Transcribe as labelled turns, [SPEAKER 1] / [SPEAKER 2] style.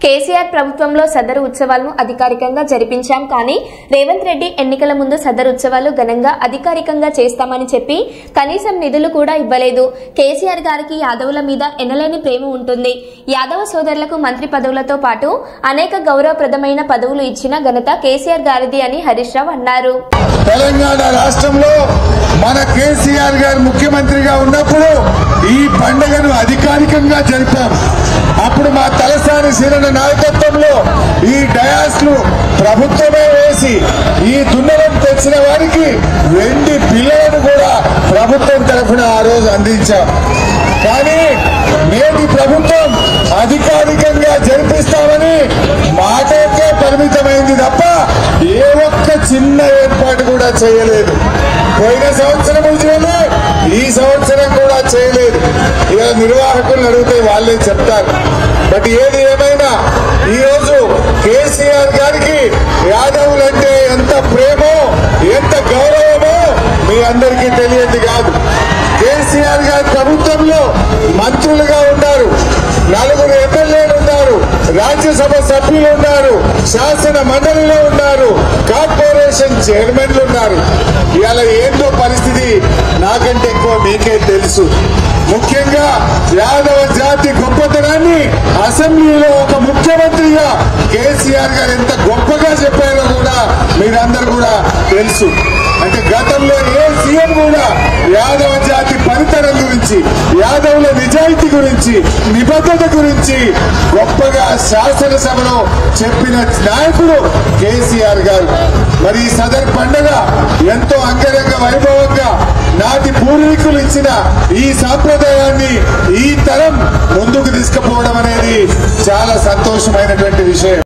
[SPEAKER 1] కేసీఆర్ ప్రభుత్వంలో సదరు ఉత్సవాలను అధికారికంగా జరిపించాం కానీ రేవంత్ రెడ్డి ఎన్నికల ముందు సదరు ఉత్సవాలు ఘనంగా అధికారికంగా చేస్తామని చెప్పి కనీసం నిధులు కూడా ఇవ్వలేదు. కేసీఆర్ గారికి యాదవుల మీద ఎనలేని ప్రేమ ఉంటుంది. యాదవ సోదరులకు మంత్రి పదవులతో పాటు అనేక గౌరవప్రదమైన పదవులు ఇచ్చిన ఘనత కేసీఆర్ గారిది అని హరీష్ రావు అన్నారు.
[SPEAKER 2] తెలంగాణ రాష్ట్రంలో మన కేసీఆర్ గారు ముఖ్యమంత్రిగా ఉన్నప్పుడు ఈ పండుగను అధికారికంగా జరిపాం. అప్పుడు మా తలసాని శ్రీరణ నాయకత్వంలో ఈ డయాస్లు ప్రభుత్వమే వేసి ఈ దున్నడం తెచ్చిన వారికి 2 పిల్లలను కూడా ప్రభుత్వం తరఫున ఆ రోజు అందించాం. కానీ నేటి ప్రభుత్వం అధికారికంగా జరిపిస్తామని మాటకే పరిమితమైంది తప్ప ఏ ఒక్క చిన్న ఏర్పాటు కూడా చేయలేదు. పోయిన సంవత్సరం చేయలేదు, ఈ సంవత్సరం కూడా చేయలేదు. ఇక నిర్వాహకులను అడిగితే వాళ్ళే చెప్తారు. బట్ ఏది ఏమైనా ఈ రోజు కేసీఆర్ గారికి యాదవులంటే ఎంత ప్రేమో ఎంత గౌరవమో మీ అందరికీ తెలియదు కాదు. కేసీఆర్ గారి ప్రభుత్వంలో మంత్రులుగా ఉన్నారు, 4 ఎమ్మెల్యేలు ఉన్నారు, రాజ్యసభ సభ్యులు ఉన్నారు, శాసన మండలిలో ఉన్నారు, కార్పొరేషన్ చైర్మన్లు ఉన్నారు. ఇవాళ ఏంటో పరిస్థితి నాకంటే ఎక్కువ మీకే తెలుసు. ముఖ్యంగా యాదవ జాతి గొప్పతనాన్ని అసెంబ్లీలో ఒక ముఖ్యమంత్రిగా కేసీఆర్ గారు ఎంత గొప్పగా చెప్పారో కూడా మీరందరూ కూడా తెలుసు. అంటే గతంలో ఏ సీఎం కూడా యాదవ జాతి పనితనం గురించి, యాదవుల నిజాయితీ గురించి, నిబద్ధత గురించి గొప్పగా శాసనసభలో చెప్పిన నాయకుడు కేసీఆర్ గారు. మరి ఈ సదర్ పండుగ ఎంతో అంగరంగ వైభవంగా నాటి పూర్వీకులు ఇచ్చిన ఈ సాంప్రదాయాన్ని ఈ తరం ముందుకు తీసుకుపోవడం అనేది చాలా సంతోషమైనటువంటి విషయం.